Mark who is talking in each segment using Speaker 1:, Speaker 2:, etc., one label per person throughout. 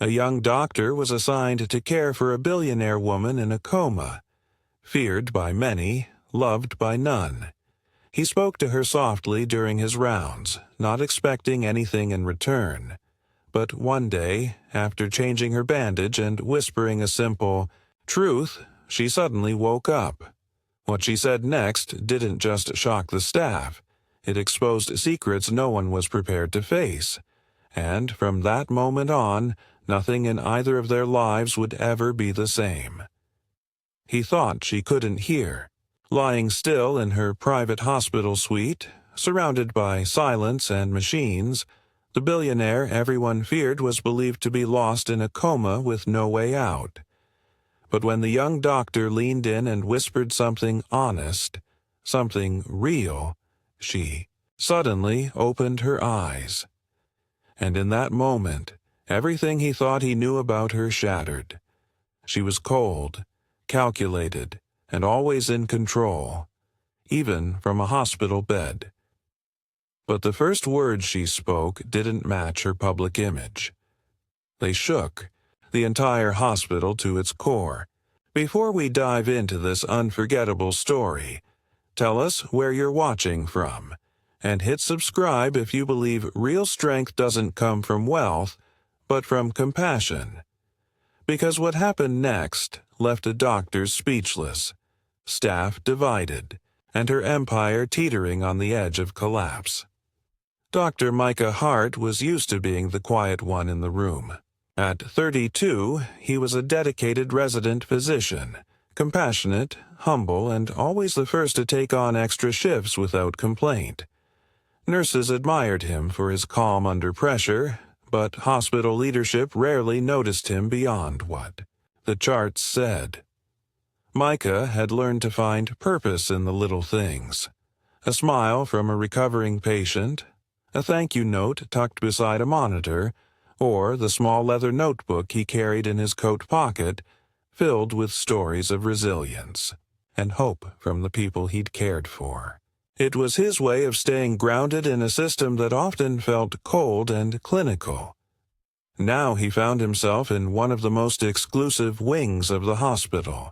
Speaker 1: A young doctor was assigned to care for a billionaire woman in a coma, feared by many, loved by none. He spoke to her softly during his rounds, not expecting anything in return. But one day, after changing her bandage and whispering a simple truth, she suddenly woke up. What she said next didn't just shock the staff. It exposed secrets no one was prepared to face. And from that moment on, nothing in either of their lives would ever be the same. He thought she couldn't hear. Lying still in her private hospital suite, surrounded by silence and machines, the billionaire everyone feared was believed to be lost in a coma with no way out. But when the young doctor leaned in and whispered something honest, something real, she suddenly opened her eyes. And in that moment, everything he thought he knew about her shattered. She was cold, calculated, and always in control, even from a hospital bed. But the first words she spoke didn't match her public image. They shook the entire hospital to its core. Before we dive into this unforgettable story, tell us where you're watching from, and hit subscribe if you believe real strength doesn't come from wealth, but from compassion. Because what happened next left a doctor speechless, staff divided, and her empire teetering on the edge of collapse. Dr. Micah Hart was used to being the quiet one in the room. At 32, he was a dedicated resident physician, compassionate, humble, and always the first to take on extra shifts without complaint. Nurses admired him for his calm under pressure, but hospital leadership rarely noticed him beyond what the charts said. Micah had learned to find purpose in the little things. A smile from a recovering patient, a thank you note tucked beside a monitor, or the small leather notebook he carried in his coat pocket, filled with stories of resilience and hope from the people he'd cared for. It was his way of staying grounded in a system that often felt cold and clinical. Now he found himself in one of the most exclusive wings of the hospital,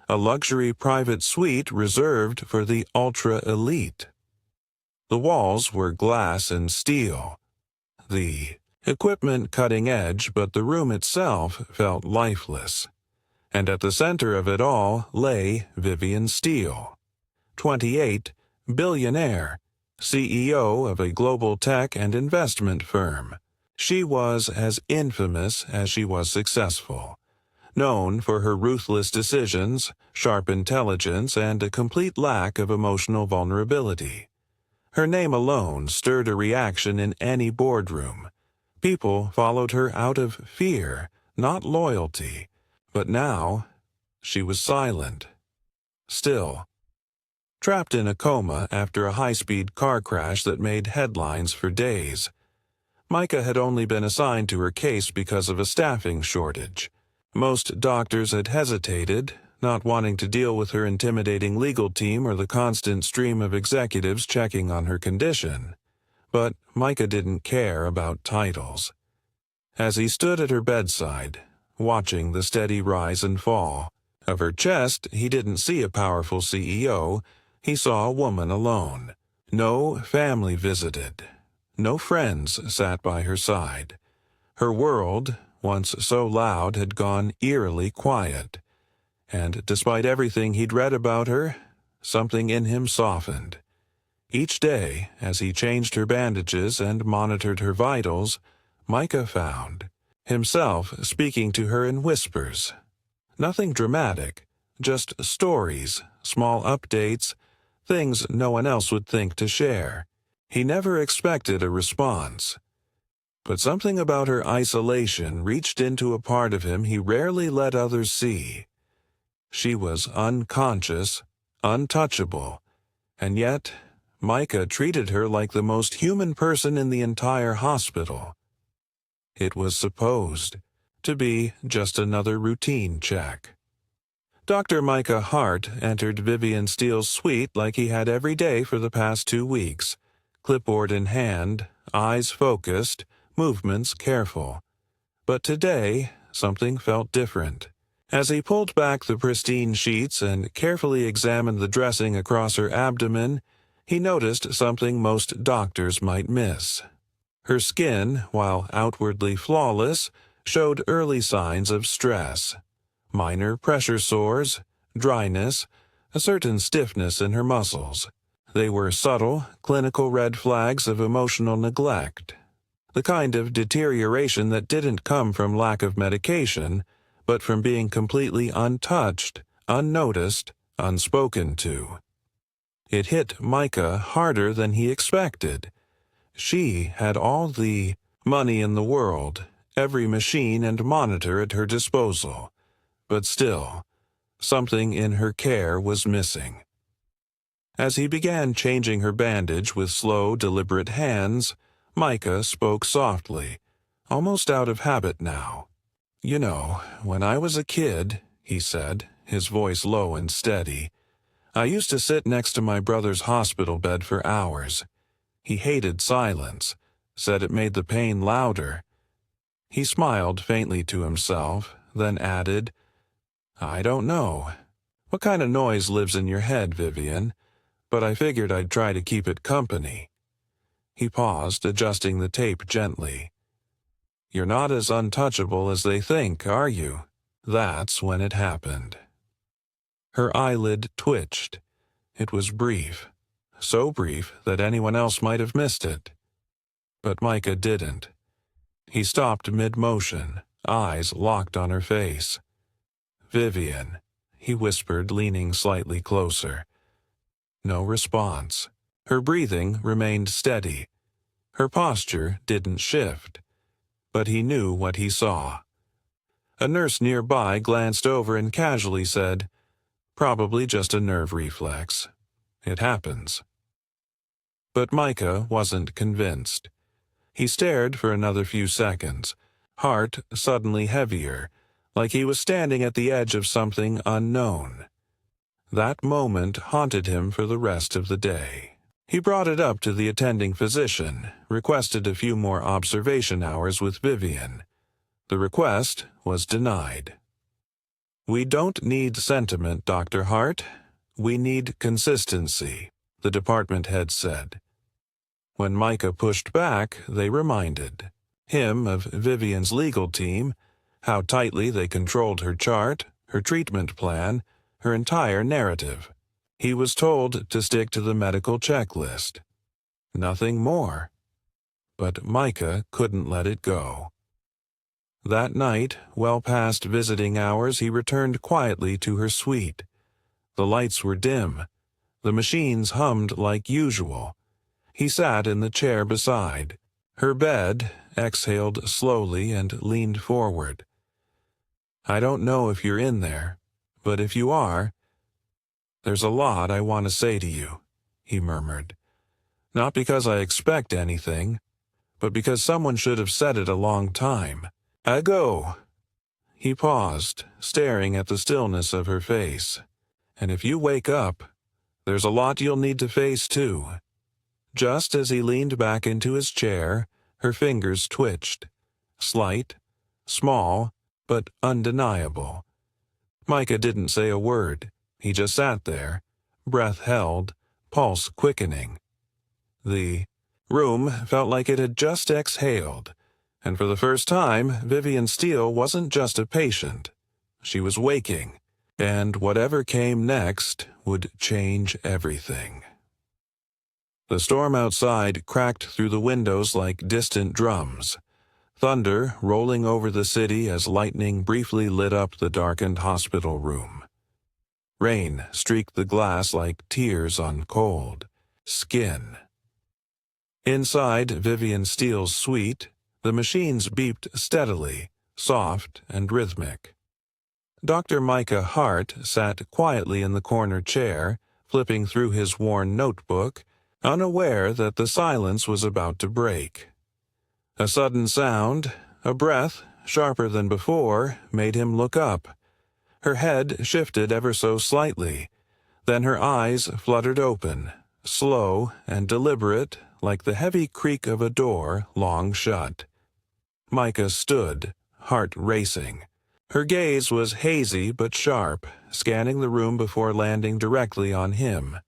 Speaker 1: a luxury private suite reserved for the ultra-elite. The walls were glass and steel, the equipment cutting edge, but the room itself felt lifeless. And at the center of it all lay Vivian Steele, 28, billionaire, CEO of a global tech and investment firm. She was as infamous as she was successful, known for her ruthless decisions, sharp intelligence, and a complete lack of emotional vulnerability. Her name alone stirred a reaction in any boardroom. People followed her out of fear, not loyalty. But now, she was silent, still, trapped in a coma after a high-speed car crash that made headlines for days. Micah had only been assigned to her case because of a staffing shortage. Most doctors had hesitated, not wanting to deal with her intimidating legal team or the constant stream of executives checking on her condition. But Micah didn't care about titles. As he stood at her bedside, watching the steady rise and fall of her chest, he didn't see a powerful CEO. He saw a woman alone. No family visited. No friends sat by her side. Her world, once so loud, had gone eerily quiet. And despite everything he'd read about her, something in him softened. Each day, as he changed her bandages and monitored her vitals, Micah found himself speaking to her in whispers. Nothing dramatic, just stories, small updates, things no one else would think to share. He never expected a response. But something about her isolation reached into a part of him he rarely let others see. She was unconscious, untouchable, and yet Micah treated her like the most human person in the entire hospital. It was supposed to be just another routine check. Dr. Micah Hart entered Vivian Steele's suite like he had every day for the past 2 weeks, clipboard in hand, eyes focused, movements careful. But today, something felt different. As he pulled back the pristine sheets and carefully examined the dressing across her abdomen, he noticed something most doctors might miss. Her skin, while outwardly flawless, showed early signs of stress. Minor pressure sores, dryness, a certain stiffness in her muscles. They were subtle, clinical red flags of emotional neglect. The kind of deterioration that didn't come from lack of medication, but from being completely untouched, unnoticed, unspoken to. It hit Micah harder than he expected. She had all the money in the world, every machine and monitor at her disposal. But still, something in her care was missing. As he began changing her bandage with slow, deliberate hands, Micah spoke softly, almost out of habit now. "You know, when I was a kid," he said, his voice low and steady, "I used to sit next to my brother's hospital bed for hours. He hated silence, said it made the pain louder." He smiled faintly to himself, then added, "I don't know what kind of noise lives in your head, Vivian, but I figured I'd try to keep it company." He paused, adjusting the tape gently. "You're not as untouchable as they think, are you?" That's when it happened. Her eyelid twitched. It was brief, so brief that anyone else might have missed it. But Micah didn't. He stopped mid-motion, eyes locked on her face. "Vivian," he whispered, leaning slightly closer. No response. Her breathing remained steady. Her posture didn't shift. But he knew what he saw. A nurse nearby glanced over and casually said, "Probably just a nerve reflex. It happens." But Micah wasn't convinced. He stared for another few seconds, heart suddenly heavier, like he was standing at the edge of something unknown. That moment haunted him for the rest of the day. He brought it up to the attending physician, requested a few more observation hours with Vivian. The request was denied. "We don't need sentiment, Dr. Hart. We need consistency," the department head said. When Micah pushed back, they reminded him of Vivian's legal team, how tightly they controlled her chart, her treatment plan, her entire narrative. He was told to stick to the medical checklist. Nothing more. But Micah couldn't let it go. That night, well past visiting hours, he returned quietly to her suite. The lights were dim. The machines hummed like usual. He sat in the chair beside her bed, exhaled slowly, and leaned forward. "I don't know if you're in there, but if you are, there's a lot I want to say to you," he murmured. "Not because I expect anything, but because someone should have said it a long time ago." He paused, staring at the stillness of her face. "And if you wake up, there's a lot you'll need to face too." Just as he leaned back into his chair, her fingers twitched. Slight, small, but undeniable. Micah didn't say a word. He just sat there, breath held, pulse quickening. The room felt like it had just exhaled, and for the first time, Vivian Steele wasn't just a patient. She was waking, and whatever came next would change everything. The storm outside cracked through the windows like distant drums, thunder rolling over the city as lightning briefly lit up the darkened hospital room. Rain streaked the glass like tears on cold skin. Inside Vivian Steele's suite, the machines beeped steadily, soft and rhythmic. Dr. Micah Hart sat quietly in the corner chair, flipping through his worn notebook, unaware that the silence was about to break. A sudden sound, a breath, sharper than before, made him look up. Her head shifted ever so slightly. Then her eyes fluttered open, slow and deliberate, like the heavy creak of a door long shut. Micah stood, heart racing. Her gaze was hazy but sharp, scanning the room before landing directly on him.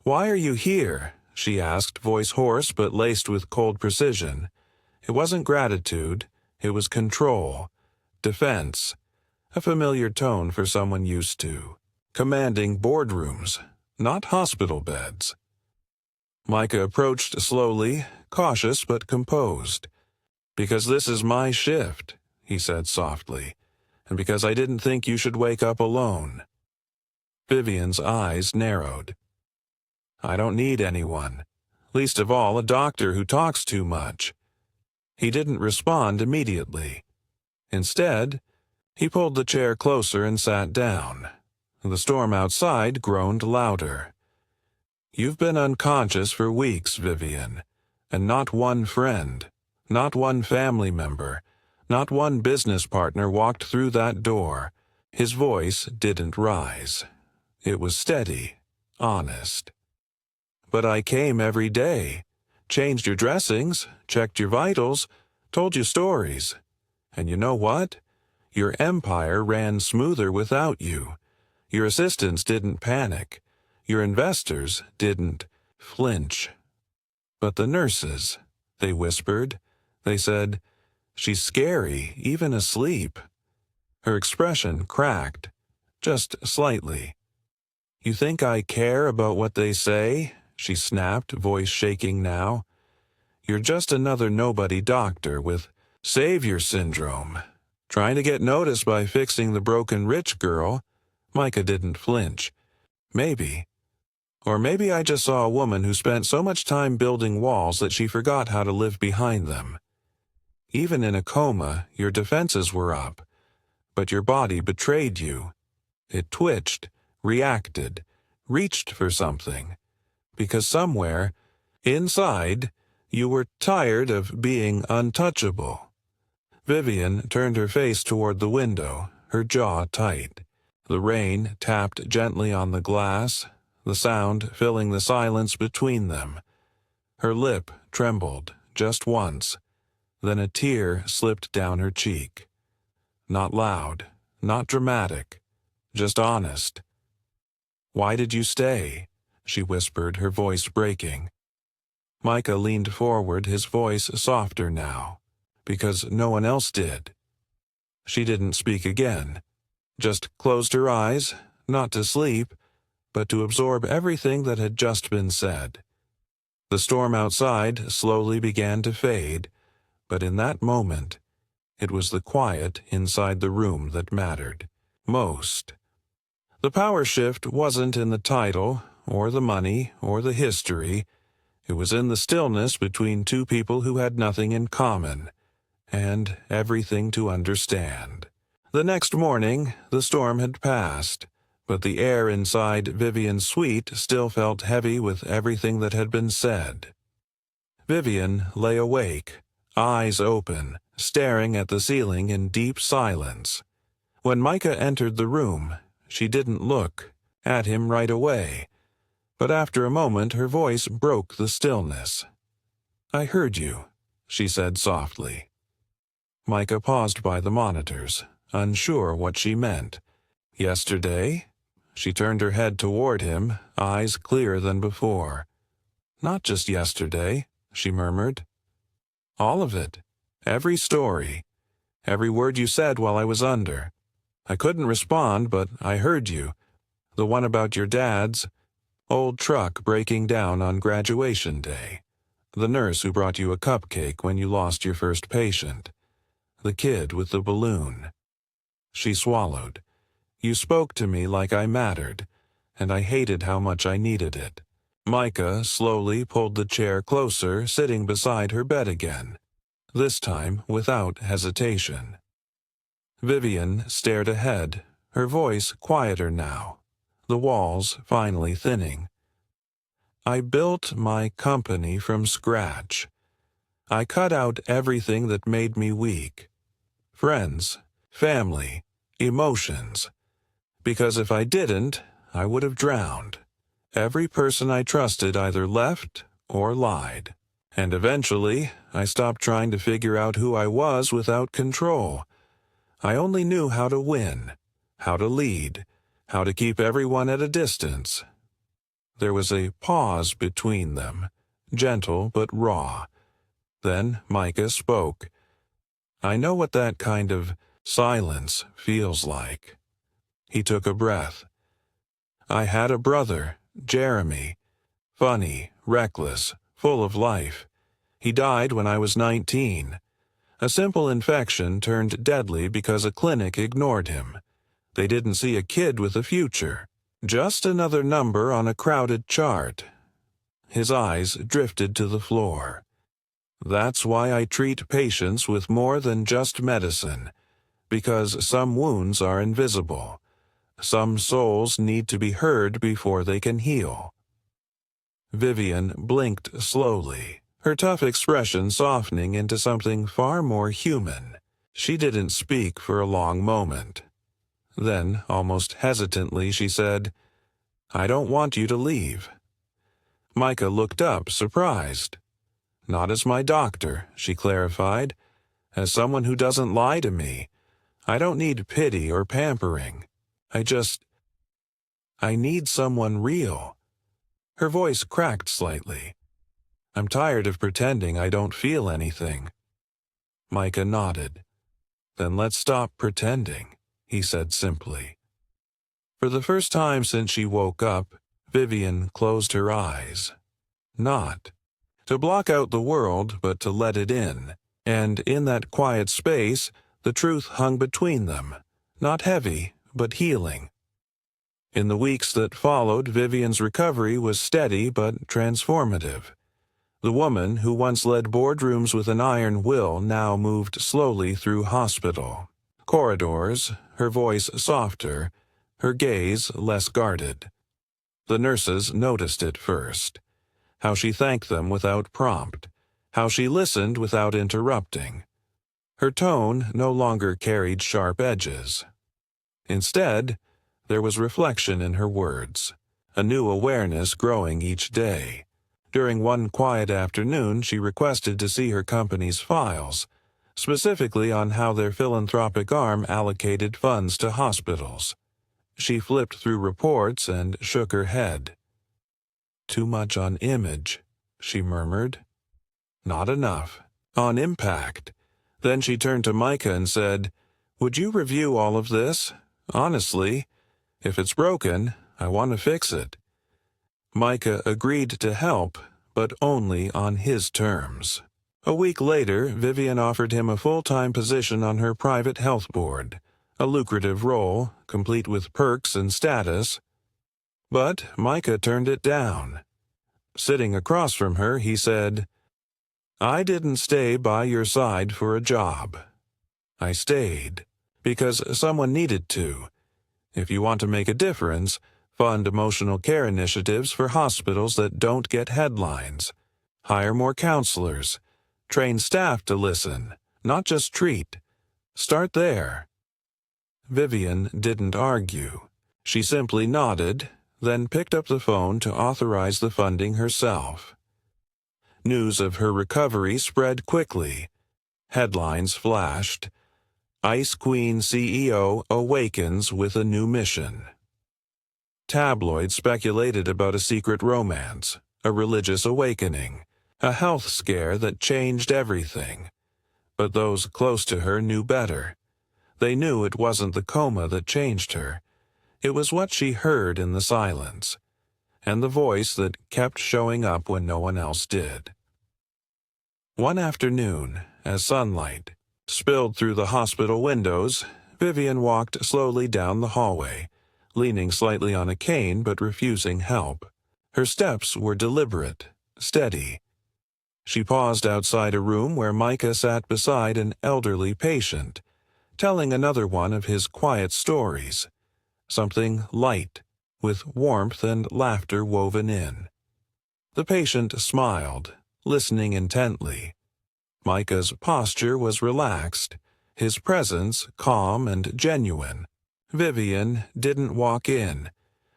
Speaker 1: "Why are you here?" she asked, voice hoarse but laced with cold precision. It wasn't gratitude, it was control, defense, a familiar tone for someone used to commanding boardrooms, not hospital beds. Micah approached slowly, cautious but composed. "Because this is my shift," he said softly, "and because I didn't think you should wake up alone." Vivian's eyes narrowed. "I don't need anyone, least of all a doctor who talks too much." He didn't respond immediately. Instead, he pulled the chair closer and sat down. The storm outside groaned louder. "You've been unconscious for weeks, Vivian, and not one friend, not one family member, not one business partner walked through that door." His voice didn't rise. It was steady, honest. "But I came every day, changed your dressings, checked your vitals, told you stories. And you know what? Your empire ran smoother without you. Your assistants didn't panic. Your investors didn't flinch. But the nurses, they whispered. They said, 'She's scary, even asleep.'" Her expression cracked, just slightly. "You think I care about what they say?" she snapped, voice shaking now. "You're just another nobody doctor with savior syndrome, trying to get noticed by fixing the broken rich girl." Micah didn't flinch. "Maybe. Or maybe I just saw a woman who spent so much time building walls that she forgot how to live behind them. Even in a coma, your defenses were up, but your body betrayed you. It twitched, reacted, reached for something, because somewhere, inside, you were tired of being untouchable." Vivian turned her face toward the window, her jaw tight. The rain tapped gently on the glass, the sound filling the silence between them. Her lip trembled just once, then a tear slipped down her cheek. Not loud, not dramatic, just honest. "Why did you stay?" she whispered, her voice breaking. Micah leaned forward, his voice softer now. "Because no one else did." She didn't speak again, just closed her eyes, not to sleep, but to absorb everything that had just been said. The storm outside slowly began to fade, but in that moment, it was the quiet inside the room that mattered most. The power shift wasn't in the title, or the money, or the history. It was in the stillness between two people who had nothing in common, and everything to understand. The next morning, the storm had passed, but the air inside Vivian's suite still felt heavy with everything that had been said. Vivian lay awake, eyes open, staring at the ceiling in deep silence. When Micah entered the room, she didn't look at him right away, but after a moment her voice broke the stillness. "I heard you," she said softly. Micah paused by the monitors, unsure what she meant. "Yesterday?" She turned her head toward him, eyes clearer than before. "Not just yesterday," she murmured. "All of it. Every story. Every word you said while I was under. I couldn't respond, but I heard you. The one about your dad's old truck breaking down on graduation day. The nurse who brought you a cupcake when you lost your first patient. The kid with the balloon." She swallowed. "You spoke to me like I mattered, and I hated how much I needed it." Micah slowly pulled the chair closer, sitting beside her bed again, this time without hesitation. Vivian stared ahead, her voice quieter now, the walls finally thinning. "I built my company from scratch. I cut out everything that made me weak. Friends, family, emotions. Because if I didn't, I would have drowned. Every person I trusted either left or lied. And eventually, I stopped trying to figure out who I was without control. I only knew how to win, how to lead, how to keep everyone at a distance. There was a pause between them, gentle but raw. Then Micah spoke. I know what that kind of silence feels like. He took a breath. I had a brother, Jeremy. Funny, reckless, full of life. He died when I was 19. A simple infection turned deadly because a clinic ignored him. They didn't see a kid with a future. Just another number on a crowded chart. His eyes drifted to the floor. That's why I treat patients with more than just medicine, because some wounds are invisible. Some souls need to be heard before they can heal. Vivian blinked slowly, her tough expression softening into something far more human. She didn't speak for a long moment. Then, almost hesitantly, she said, I don't want you to leave. Micah looked up, surprised. Not as my doctor, she clarified. As someone who doesn't lie to me. I don't need pity or pampering. I need someone real. Her voice cracked slightly. I'm tired of pretending I don't feel anything. Micah nodded. Then let's stop pretending, he said simply. For the first time since she woke up, Vivian closed her eyes. Not to block out the world, but to let it in. And in that quiet space, the truth hung between them, not heavy, but healing. In the weeks that followed, Vivian's recovery was steady but transformative. The woman who once led boardrooms with an iron will now moved slowly through hospital corridors, her voice softer, her gaze less guarded. The nurses noticed it first. How she thanked them without prompt, how she listened without interrupting. Her tone no longer carried sharp edges. Instead, there was reflection in her words, a new awareness growing each day. During one quiet afternoon, she requested to see her company's files, specifically on how their philanthropic arm allocated funds to hospitals. She flipped through reports and shook her head. Too much on image, she murmured. Not enough. On impact. Then she turned to Micah and said, Would you review all of this? Honestly, if it's broken, I want to fix it. Micah agreed to help, but only on his terms. A week later, Vivian offered him a full-time position on her private health board, a lucrative role, complete with perks and status. But Micah turned it down. Sitting across from her, he said, I didn't stay by your side for a job. I stayed because someone needed to. If you want to make a difference, fund emotional care initiatives for hospitals that don't get headlines. Hire more counselors. Train staff to listen, not just treat. Start there. Vivian didn't argue. She simply nodded, then picked up the phone to authorize the funding herself. News of her recovery spread quickly. Headlines flashed. Ice Queen CEO awakens with a new mission. Tabloids speculated about a secret romance, a religious awakening, a health scare that changed everything. But those close to her knew better. They knew it wasn't the coma that changed her. It was what she heard in the silence, and the voice that kept showing up when no one else did. One afternoon, as sunlight spilled through the hospital windows, Vivian walked slowly down the hallway, leaning slightly on a cane but refusing help. Her steps were deliberate, steady. She paused outside a room where Micah sat beside an elderly patient, telling another one of his quiet stories, something light, with warmth and laughter woven in. The patient smiled, listening intently. Micah's posture was relaxed, his presence calm and genuine. Vivian didn't walk in.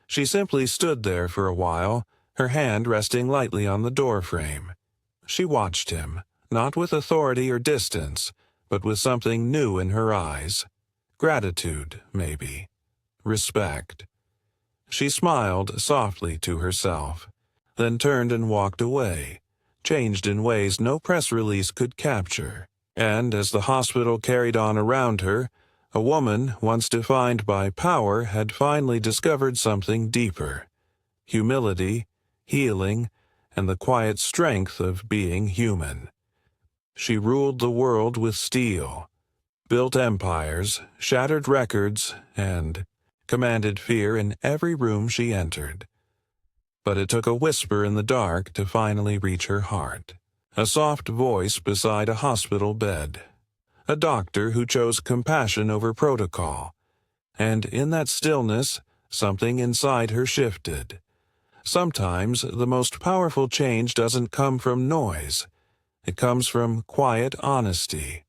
Speaker 1: She simply stood there for a while, her hand resting lightly on the doorframe. She watched him, not with authority or distance, but with something new in her eyes. Gratitude, maybe. Respect. She smiled softly to herself, then turned and walked away, changed in ways no press release could capture. And as the hospital carried on around her, a woman once defined by power had finally discovered something deeper: humility, healing, and the quiet strength of being human. She ruled the world with steel, built empires, shattered records, and commanded fear in every room she entered. But it took a whisper in the dark to finally reach her heart. A soft voice beside a hospital bed. A doctor who chose compassion over protocol. And in that stillness, something inside her shifted. Sometimes the most powerful change doesn't come from noise. It comes from quiet honesty.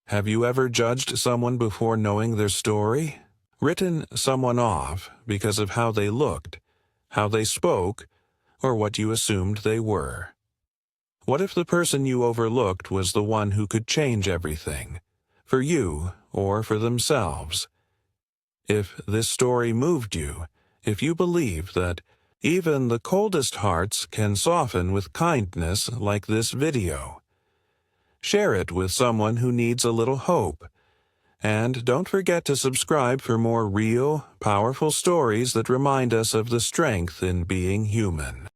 Speaker 1: Have you ever judged someone before knowing their story? Written someone off because of how they looked, how they spoke, or what you assumed they were? What if the person you overlooked was the one who could change everything, for you or for themselves? If this story moved you, if you believe that even the coldest hearts can soften with kindness like this video, share it with someone who needs a little hope. And don't forget to subscribe for more real, powerful stories that remind us of the strength in being human.